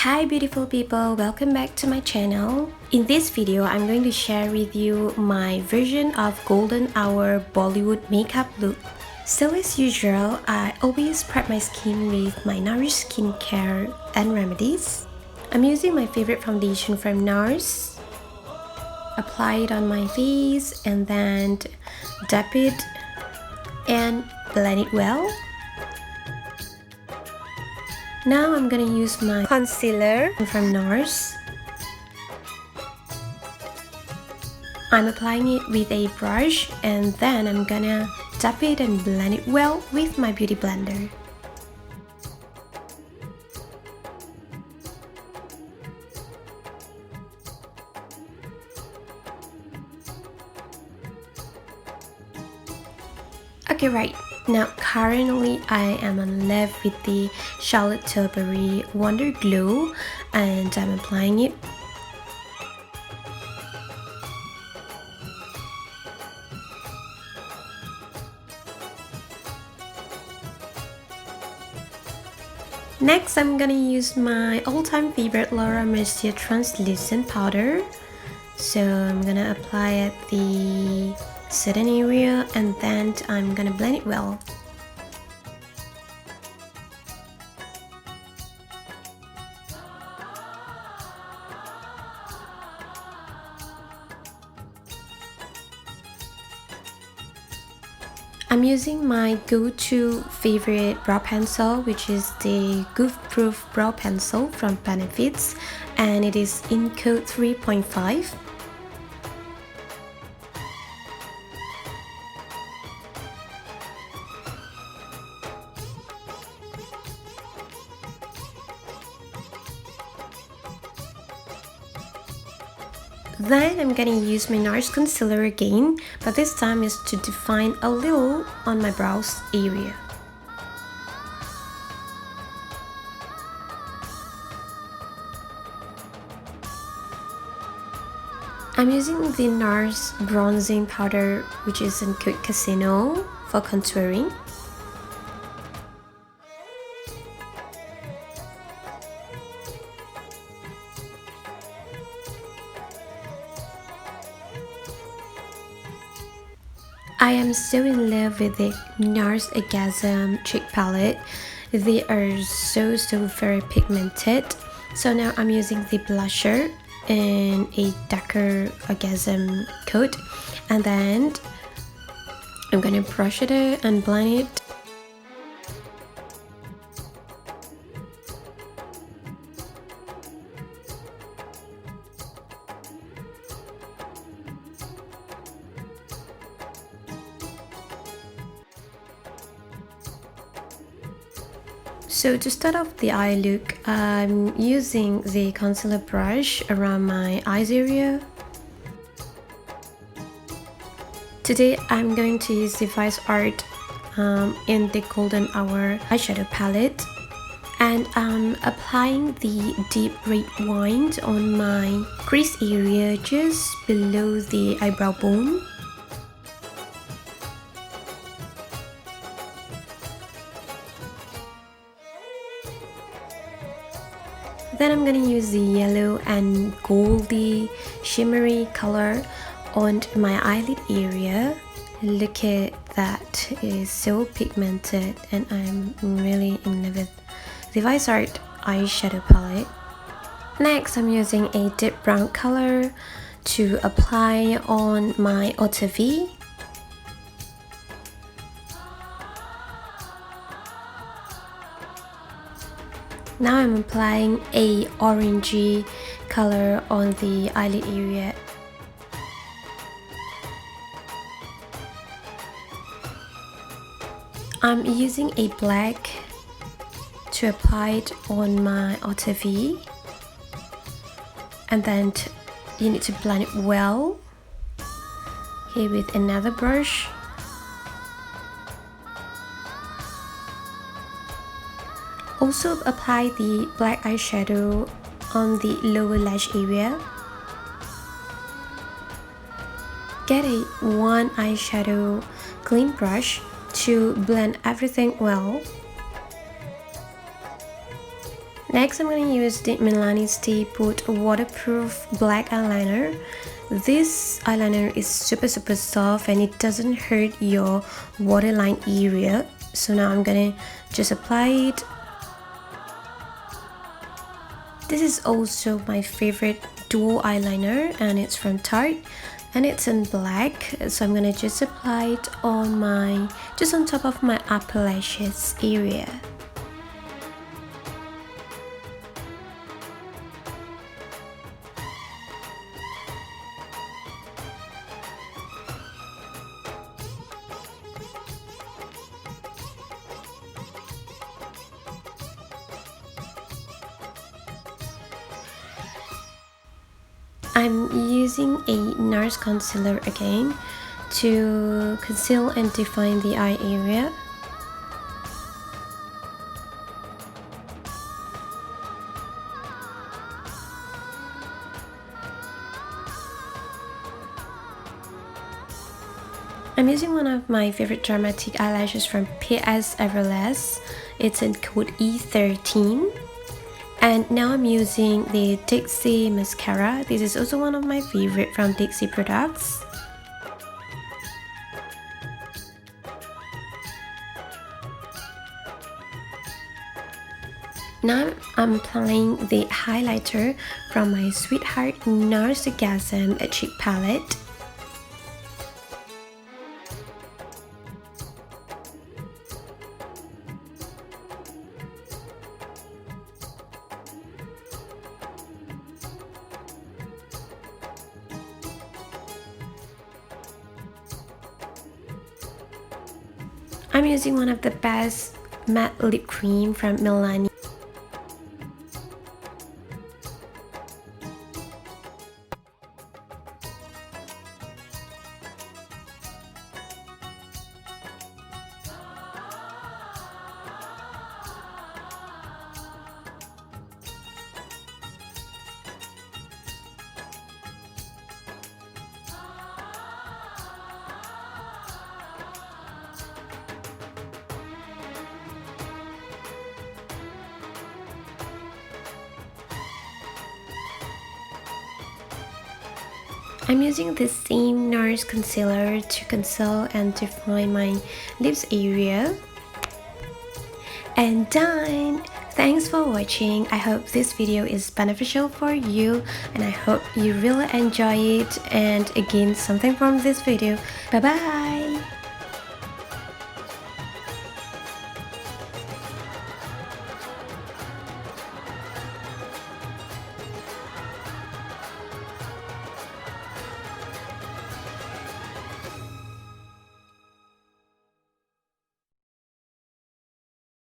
Hi beautiful people, welcome back to my channel. In this video, I'm going to share with you my version of golden hour Bollywood makeup look. So as usual, I always prep my skin with my NARS skincare and remedies. I'm using my favorite foundation from NARS. Apply it on my face and then dab it and blend it well. Now I'm gonna use my concealer from NARS. I'm applying it with a brush and then I'm gonna tap it and blend it well with my beauty blender. Okay, right. Now currently I am in love with the Charlotte Tilbury Wonder Glow and I'm applying it. Next, I'm gonna use my all-time favorite Laura Mercier translucent powder. So I'm gonna apply at the certain area and then I'm gonna blend it well. I'm using my go-to favorite brow pencil, which is the Goof Proof Brow Pencil from Benefits, and it is in code 3.5. Then I'm gonna use my NARS concealer again, but this time is to define a little on my brows area. I'm using the NARS bronzing powder, which is in code Casino, for contouring. I am so in love with the NARS Orgasm Cheek Palette. They are so very pigmented. So now I'm using the blusher in a darker orgasm coat, and then I'm gonna brush it out and blend it. So to start off the eye look, I'm using the concealer brush around my eyes area. Today I'm going to use the Vice Art in the Golden Hour eyeshadow palette, and I'm applying the deep red wine on my crease area just below the eyebrow bone. Then I'm gonna use the yellow and goldy shimmery color on my eyelid area. Look at that, it is so pigmented and I'm really in love with the Vice Art eyeshadow palette. Next, I'm using a deep brown color to apply on my outer V. Now I'm applying a orangey color on the eyelid area. I'm using a black to apply it on my outer V, and then you need to blend it well here with another brush. Also apply the black eyeshadow on the lower lash area. Get a one eyeshadow clean brush to blend everything well. Next, I'm going to use the Milani Stay Put Waterproof Black Eyeliner. This eyeliner is super soft and it doesn't hurt your waterline area. So now I'm going to just apply it. This is also my favorite duo eyeliner and it's from Tarte and it's in black. So I'm going to just apply it on just on top of my upper lashes area. I'm using a NARS concealer again to conceal and define the eye area. I'm using one of my favorite dramatic eyelashes from PS Everlast. It's in code E13. And now I'm using the Dixie mascara. This is also one of my favorite from Dixie products. Now I'm applying the highlighter from my Sweetheart Narcissism cheek palette. I'm using one of the best matte lip cream from Milani. I'm using the same NARS concealer to conceal and define my lips area. And done! Thanks for watching. I hope this video is beneficial for you and I hope you really enjoy it and gain something from this video. Bye bye!